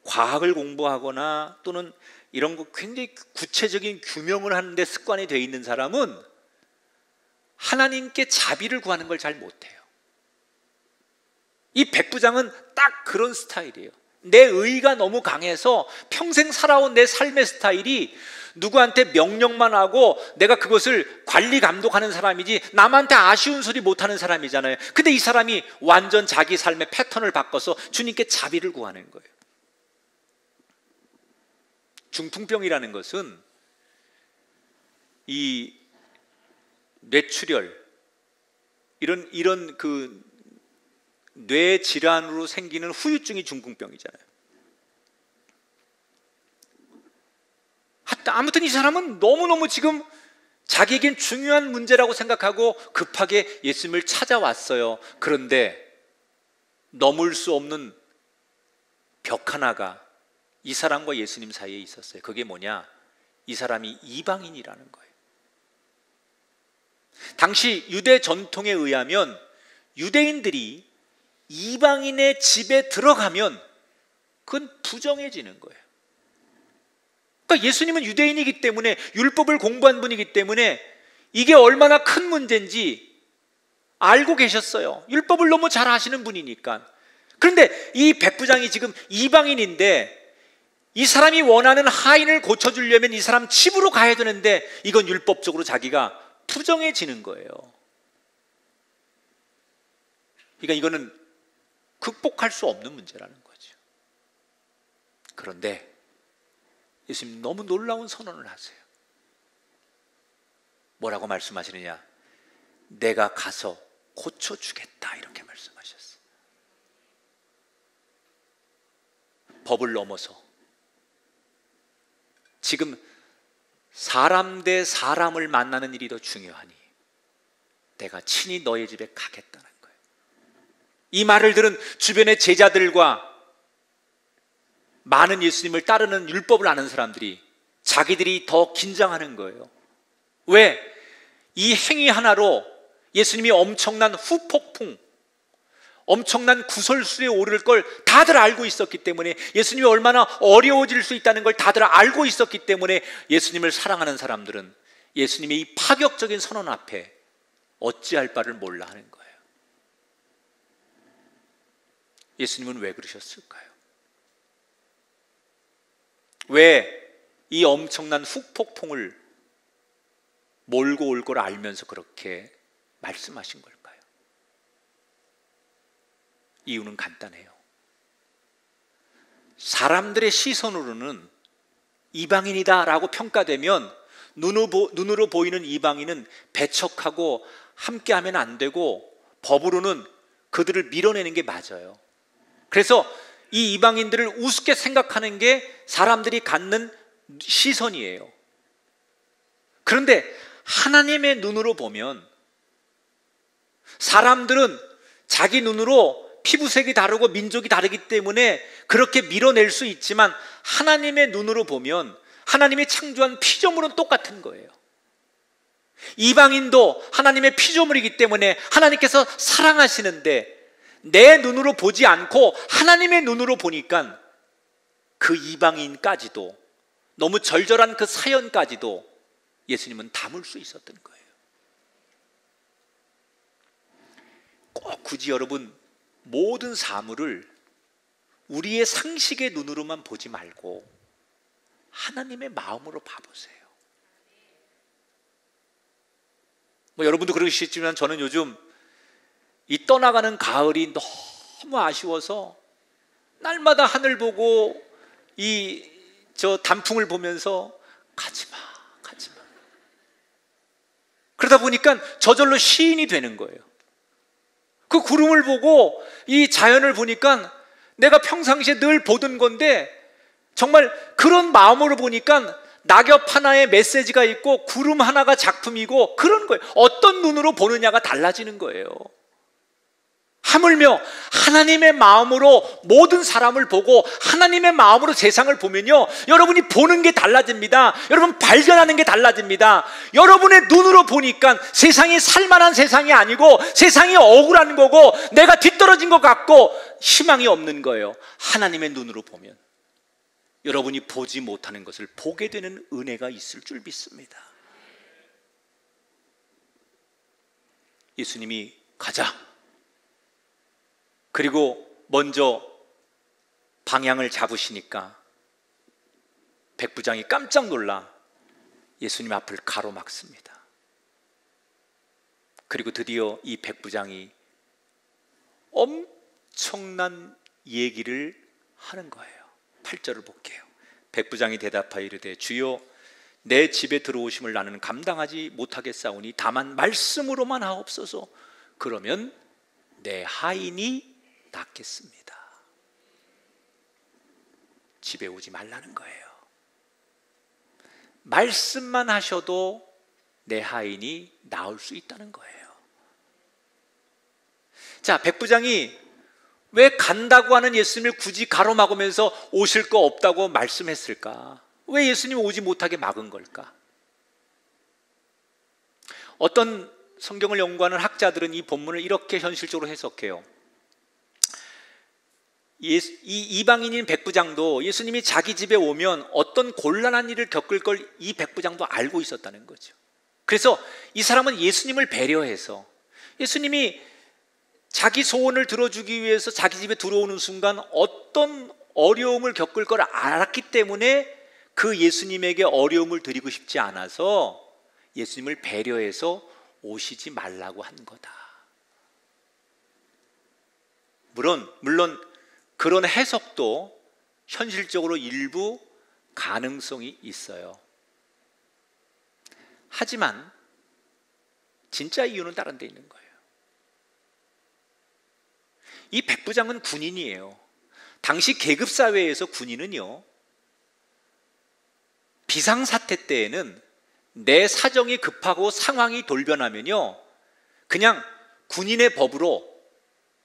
과학을 공부하거나 또는 이런 거 굉장히 구체적인 규명을 하는데 습관이 되어 있는 사람은 하나님께 자비를 구하는 걸 잘 못해요. 이 백부장은 딱 그런 스타일이에요. 내 의가 너무 강해서 평생 살아온 내 삶의 스타일이 누구한테 명령만 하고 내가 그것을 관리 감독하는 사람이지 남한테 아쉬운 소리 못하는 사람이잖아요. 근데 이 사람이 완전 자기 삶의 패턴을 바꿔서 주님께 자비를 구하는 거예요. 중풍병이라는 것은 이 뇌출혈, 이런 그 뇌 질환으로 생기는 후유증이 중풍병이잖아요. 아무튼 이 사람은 너무너무 지금 자기에겐 중요한 문제라고 생각하고 급하게 예수님을 찾아왔어요. 그런데 넘을 수 없는 벽 하나가 이 사람과 예수님 사이에 있었어요. 그게 뭐냐? 이 사람이 이방인이라는 거예요. 당시 유대 전통에 의하면 유대인들이 이방인의 집에 들어가면 그건 부정해지는 거예요. 그러니까 예수님은 유대인이기 때문에, 율법을 공부한 분이기 때문에 이게 얼마나 큰 문제인지 알고 계셨어요. 율법을 너무 잘 아시는 분이니까. 그런데 이 백부장이 지금 이방인인데 이 사람이 원하는 하인을 고쳐주려면 이 사람 집으로 가야 되는데 이건 율법적으로 자기가 부정해지는 거예요. 그러니까 이거는 극복할 수 없는 문제라는 거죠. 그런데 예수님 너무 놀라운 선언을 하세요. 뭐라고 말씀하시느냐? 내가 가서 고쳐주겠다, 이렇게 말씀하셨어요. 법을 넘어서 지금 사람 대 사람을 만나는 일이 더 중요하니 내가 친히 너의 집에 가겠다는 거예요. 이 말을 들은 주변의 제자들과 많은 예수님을 따르는 율법을 아는 사람들이 자기들이 더 긴장하는 거예요. 왜? 이 행위 하나로 예수님이 엄청난 후폭풍, 엄청난 구설수에 오를 걸 다들 알고 있었기 때문에, 예수님이 얼마나 어려워질 수 있다는 걸 다들 알고 있었기 때문에 예수님을 사랑하는 사람들은 예수님의 이 파격적인 선언 앞에 어찌할 바를 몰라 하는 거예요. 예수님은 왜 그러셨을까요? 왜 이 엄청난 후폭풍을 몰고 올 걸 알면서 그렇게 말씀하신 걸까요? 이유는 간단해요. 사람들의 시선으로는 이방인이다 라고 평가되면 눈으로 보이는 이방인은 배척하고 함께하면 안 되고 법으로는 그들을 밀어내는 게 맞아요. 그래서 이 이방인들을 우습게 생각하는 게 사람들이 갖는 시선이에요. 그런데 하나님의 눈으로 보면 사람들은 자기 눈으로 피부색이 다르고 민족이 다르기 때문에 그렇게 밀어낼 수 있지만, 하나님의 눈으로 보면 하나님이 창조한 피조물은 똑같은 거예요. 이방인도 하나님의 피조물이기 때문에 하나님께서 사랑하시는데, 내 눈으로 보지 않고 하나님의 눈으로 보니까 그 이방인까지도, 너무 절절한 그 사연까지도 예수님은 담을 수 있었던 거예요. 꼭 굳이 여러분 모든 사물을 우리의 상식의 눈으로만 보지 말고 하나님의 마음으로 봐보세요. 여러분도 그러시겠지만 저는 요즘 이 떠나가는 가을이 너무 아쉬워서 날마다 하늘 보고 저 단풍을 보면서 가지마. 그러다 보니까 저절로 시인이 되는 거예요. 그 구름을 보고 이 자연을 보니까 내가 평상시에 늘 보던 건데, 정말 그런 마음으로 보니까 낙엽 하나에 메시지가 있고 구름 하나가 작품이고 그런 거예요. 어떤 눈으로 보느냐가 달라지는 거예요. 하물며 하나님의 마음으로 모든 사람을 보고 하나님의 마음으로 세상을 보면요, 여러분이 보는 게 달라집니다. 여러분 발견하는 게 달라집니다. 여러분의 눈으로 보니까 세상이 살만한 세상이 아니고 세상이 억울한 거고 내가 뒤떨어진 것 같고 희망이 없는 거예요. 하나님의 눈으로 보면 여러분이 보지 못하는 것을 보게 되는 은혜가 있을 줄 믿습니다. 예수님이 가자, 그리고 먼저 방향을 잡으시니까 백부장이 깜짝 놀라 예수님 앞을 가로막습니다. 그리고 드디어 이 백부장이 엄청난 얘기를 하는 거예요. 8절을 볼게요. 백부장이 대답하여 이르되 주여, 내 집에 들어오심을 나는 감당하지 못하겠사오니 다만 말씀으로만 하옵소서. 그러면 내 하인이 낫겠습니다. 집에 오지 말라는 거예요. 말씀만 하셔도 내 하인이 나을 수 있다는 거예요. 자, 백부장이 왜 간다고 하는 예수님을 굳이 가로막으면서 오실 거 없다고 말씀했을까? 왜 예수님 오지 못하게 막은 걸까? 어떤 성경을 연구하는 학자들은 이 본문을 이렇게 현실적으로 해석해요. 이 이방인인 백부장도 예수님이 자기 집에 오면 어떤 곤란한 일을 겪을 걸 이 백부장도 알고 있었다는 거죠. 그래서 이 사람은 예수님을 배려해서 예수님이 자기 소원을 들어주기 위해서 자기 집에 들어오는 순간 어떤 어려움을 겪을 걸 알았기 때문에 그 예수님에게 어려움을 드리고 싶지 않아서 예수님을 배려해서 오시지 말라고 한 거다. 물론 그런 해석도 현실적으로 일부 가능성이 있어요. 하지만 진짜 이유는 다른 데 있는 거예요. 이 백부장은 군인이에요. 당시 계급사회에서 군인은요, 비상사태 때에는 내 사정이 급하고 상황이 돌변하면요, 그냥 군인의 법으로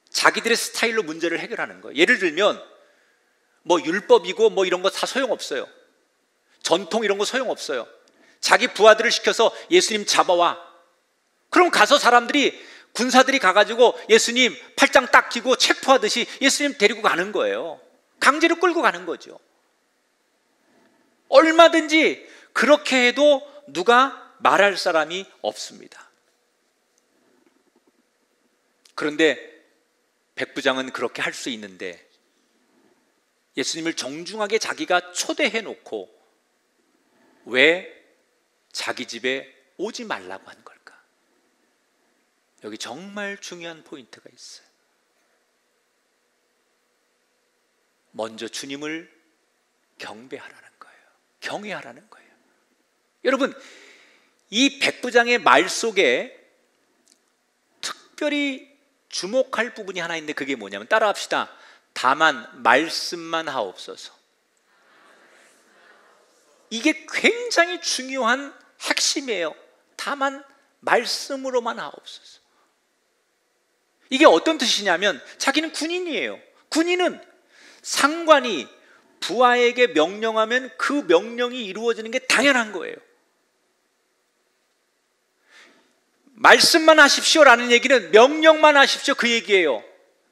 자기들의 스타일로 문제를 해결하는 거예요. 예를 들면 뭐 율법이고 뭐 이런 거 다 소용없어요. 전통 이런 거 소용없어요. 자기 부하들을 시켜서 예수님 잡아와. 그럼 가서 군사들이 가가지고 예수님 팔짱 딱 끼고 체포하듯이 예수님 데리고 가는 거예요. 강제로 끌고 가는 거죠. 얼마든지 그렇게 해도 누가 말할 사람이 없습니다. 그런데 백부장은 그렇게 할 수 있는데 예수님을 정중하게 자기가 초대해 놓고 왜 자기 집에 오지 말라고 한 걸까? 여기 정말 중요한 포인트가 있어요. 먼저 주님을 경배하라는 거예요. 경외하라는 거예요. 여러분, 이 백부장의 말 속에 특별히 주목할 부분이 하나 있는데 그게 뭐냐면, 따라합시다. 다만 말씀만 하옵소서. 이게 굉장히 중요한 핵심이에요. 다만 말씀으로만 하옵소서. 이게 어떤 뜻이냐면, 자기는 군인이에요. 군인은 상관이 부하에게 명령하면 그 명령이 이루어지는 게 당연한 거예요. 말씀만 하십시오라는 얘기는 명령만 하십시오 그 얘기예요.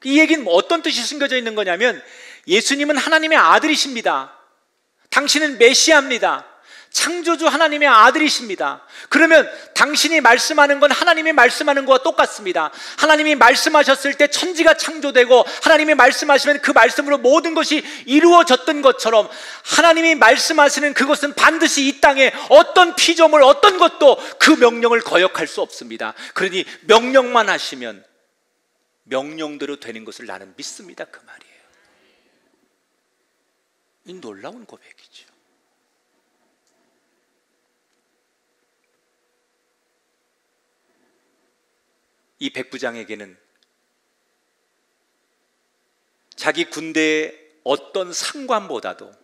이 얘기는 어떤 뜻이 숨겨져 있는 거냐면, 예수님은 하나님의 아들이십니다. 당신은 메시아입니다. 창조주 하나님의 아들이십니다. 그러면 당신이 말씀하는 건 하나님이 말씀하는 것과 똑같습니다. 하나님이 말씀하셨을 때 천지가 창조되고 하나님이 말씀하시면 그 말씀으로 모든 것이 이루어졌던 것처럼, 하나님이 말씀하시는 그것은 반드시 이 땅에 어떤 피조물 어떤 것도 그 명령을 거역할 수 없습니다. 그러니 명령만 하시면 명령대로 되는 것을 나는 믿습니다, 그 말이에요. 이 놀라운 고백이죠. 이 백부장에게는 자기 군대의 어떤 상관보다도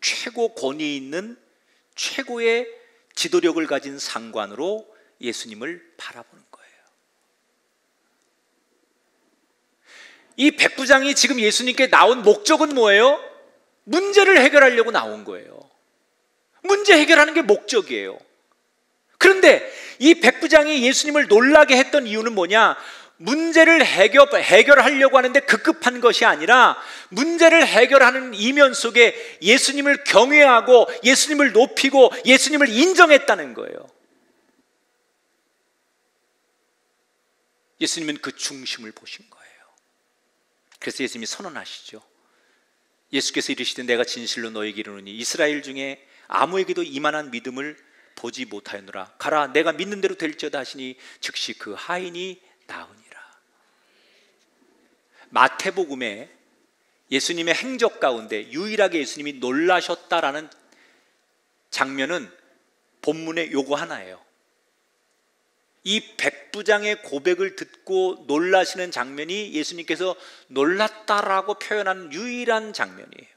최고 권위 있는 최고의 지도력을 가진 상관으로 예수님을 바라보는 거예요. 이 백부장이 지금 예수님께 나온 목적은 뭐예요? 문제를 해결하려고 나온 거예요. 문제 해결하는 게 목적이에요. 그런데 이 백부장이 예수님을 놀라게 했던 이유는 뭐냐? 문제를 해결하려고 하는데 급급한 것이 아니라, 문제를 해결하는 이면 속에 예수님을 경외하고 예수님을 높이고 예수님을 인정했다는 거예요. 예수님은 그 중심을 보신 거예요. 그래서 예수님이 선언하시죠. 예수께서 이르시되 내가 진실로 너희에게 이르노니 이스라엘 중에 아무에게도 이만한 믿음을 보지 못하였노라. 가라, 내가 믿는 대로 될지어다 하시니 즉시 그 하인이 나으니라. 마태복음에 예수님의 행적 가운데 유일하게 예수님이 놀라셨다라는 장면은 본문의 요거 하나예요. 이 백부장의 고백을 듣고 놀라시는 장면이 예수님께서 놀랐다라고 표현한 유일한 장면이에요.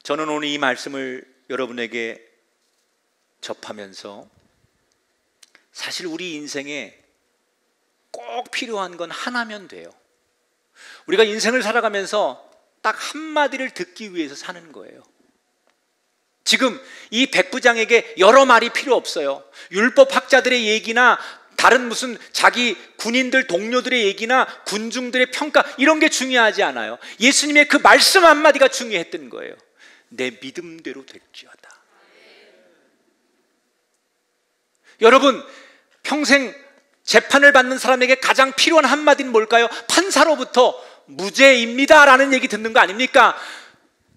저는 오늘 이 말씀을 여러분에게 접하면서 사실 우리 인생에 꼭 필요한 건 하나면 돼요. 우리가 인생을 살아가면서 딱 한마디를 듣기 위해서 사는 거예요. 지금 이 백부장에게 여러 말이 필요 없어요. 율법학자들의 얘기나 다른 무슨 자기 군인들 동료들의 얘기나 군중들의 평가 이런 게 중요하지 않아요. 예수님의 그 말씀 한마디가 중요했던 거예요. 내 믿음대로 될지어다. 여러분, 평생 재판을 받는 사람에게 가장 필요한 한마디는 뭘까요? 판사로부터 무죄입니다 라는 얘기 듣는 거 아닙니까?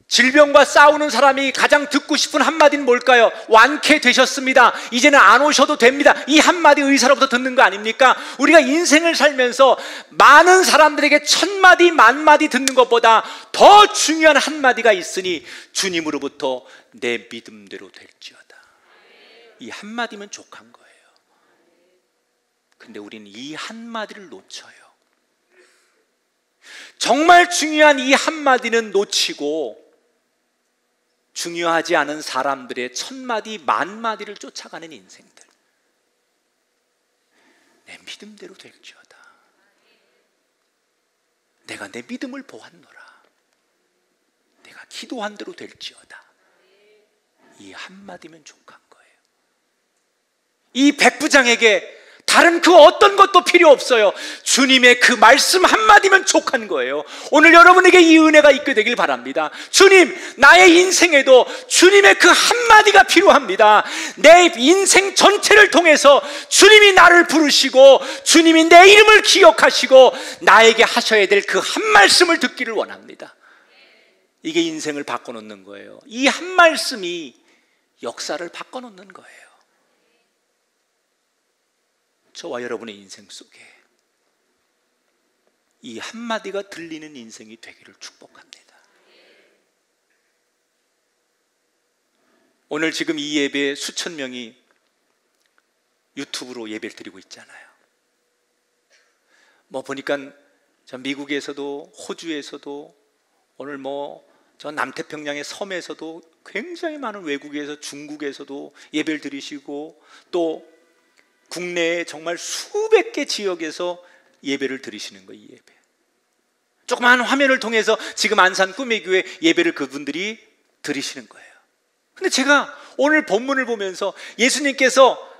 질병과 싸우는 사람이 가장 듣고 싶은 한마디는 뭘까요? 완쾌되셨습니다, 이제는 안 오셔도 됩니다, 이 한마디 의사로부터 듣는 거 아닙니까? 우리가 인생을 살면서 많은 사람들에게 1000마디 만마디 듣는 것보다 더 중요한 한마디가 있으니 주님으로부터 내 믿음대로 될지어다. 이 한마디면 족한 거예요. 근데 우리는 이 한마디를 놓쳐요. 정말 중요한 이 한마디는 놓치고 중요하지 않은 사람들의 1000마디 만마디를 쫓아가는 인생들. 내 믿음대로 될지어다. 내가 내 믿음을 보았노라. 내가 기도한 대로 될지어다. 이 한마디면 족한 거예요. 이 백부장에게 다른 그 어떤 것도 필요 없어요. 주님의 그 말씀 한마디면 족한 거예요. 오늘 여러분에게 이 은혜가 있게 되길 바랍니다. 주님, 나의 인생에도 주님의 그 한마디가 필요합니다. 내 인생 전체를 통해서 주님이 나를 부르시고 주님이 내 이름을 기억하시고 나에게 하셔야 될 그 한 말씀을 듣기를 원합니다. 이게 인생을 바꿔놓는 거예요. 이 한 말씀이 역사를 바꿔놓는 거예요. 저와 여러분의 인생 속에 이 한마디가 들리는 인생이 되기를 축복합니다. 오늘 지금 이 예배에 수천 명이 유튜브로 예배를 드리고 있잖아요. 보니까 저 미국에서도 호주에서도 오늘 저 남태평양의 섬에서도 굉장히 많은 외국에서 중국에서도 예배를 드리시고 또 국내에 정말 수백 개 지역에서 예배를 드리시는 거예요. 이 예배. 조그마한 화면을 통해서 지금 안산 꿈의 교회 예배를 그분들이 드리시는 거예요. 근데 제가 오늘 본문을 보면서 예수님께서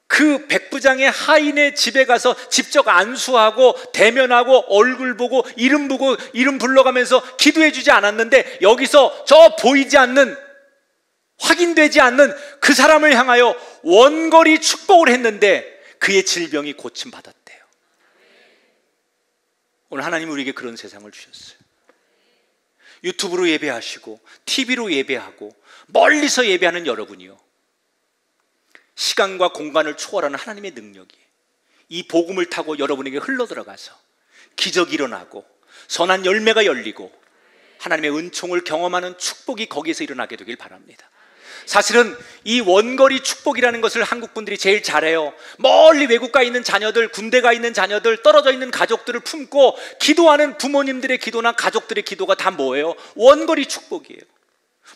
그 백부장의 하인의 집에 가서 직접 안수하고 대면하고 얼굴 보고 이름 불러가면서 기도해 주지 않았는데, 여기서 저 보이지 않는, 확인되지 않는 그 사람을 향하여 원거리 축복을 했는데 그의 질병이 고침받았대요. 오늘 하나님은 우리에게 그런 세상을 주셨어요. 유튜브로 예배하시고 TV로 예배하고 멀리서 예배하는 여러분이요, 시간과 공간을 초월하는 하나님의 능력이 이 복음을 타고 여러분에게 흘러들어가서 기적이 일어나고 선한 열매가 열리고 하나님의 은총을 경험하는 축복이 거기에서 일어나게 되길 바랍니다. 사실은 이 원거리 축복이라는 것을 한국 분들이 제일 잘해요. 멀리 외국 가 있는 자녀들, 군대 가 있는 자녀들, 떨어져 있는 가족들을 품고 기도하는 부모님들의 기도나 가족들의 기도가 다 뭐예요? 원거리 축복이에요.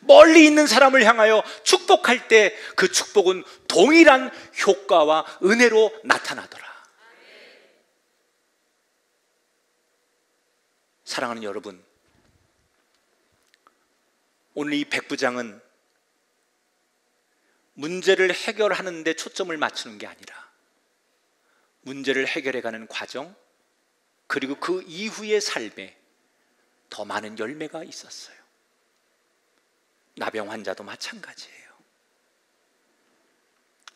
멀리 있는 사람을 향하여 축복할 때 그 축복은 동일한 효과와 은혜로 나타나더라. 사랑하는 여러분, 오늘 이 백부장은 문제를 해결하는 데 초점을 맞추는 게 아니라 문제를 해결해가는 과정, 그리고 그 이후의 삶에 더 많은 열매가 있었어요. 나병 환자도 마찬가지예요.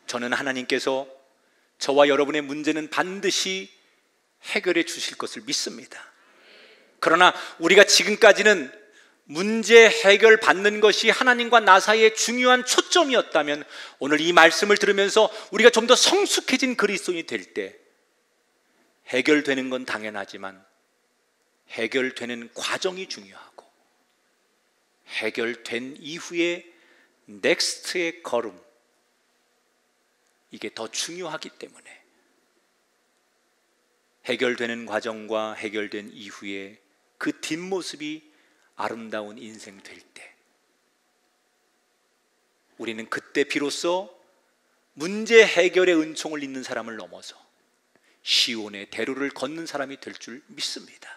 저는 하나님께서 저와 여러분의 문제는 반드시 해결해 주실 것을 믿습니다. 그러나 우리가 지금까지는 문제 해결 받는 것이 하나님과 나 사이의 중요한 초점이었다면, 오늘 이 말씀을 들으면서 우리가 좀 더 성숙해진 그리스도인이 될 때 해결되는 건 당연하지만 해결되는 과정이 중요하고 해결된 이후에 넥스트의 걸음, 이게 더 중요하기 때문에 해결되는 과정과 해결된 이후에 그 뒷모습이 아름다운 인생 될 때, 우리는 그때 비로소 문제 해결의 은총을 입는 사람을 넘어서 시온의 대로를 걷는 사람이 될 줄 믿습니다.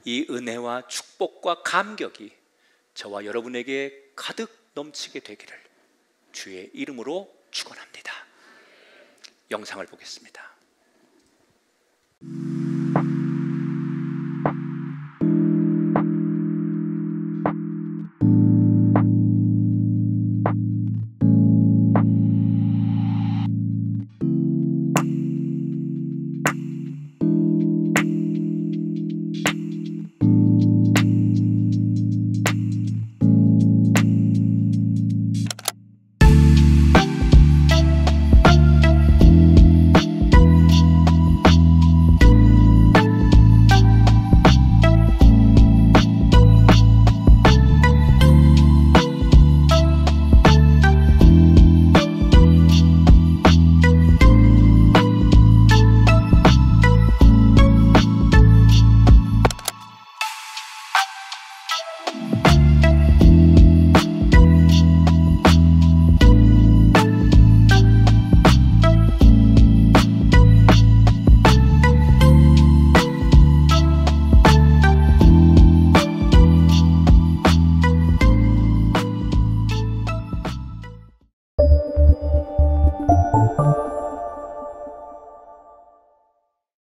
이 은혜와 축복과 감격이 저와 여러분에게 가득 넘치게 되기를 주의 이름으로 축원합니다. 영상을 보겠습니다.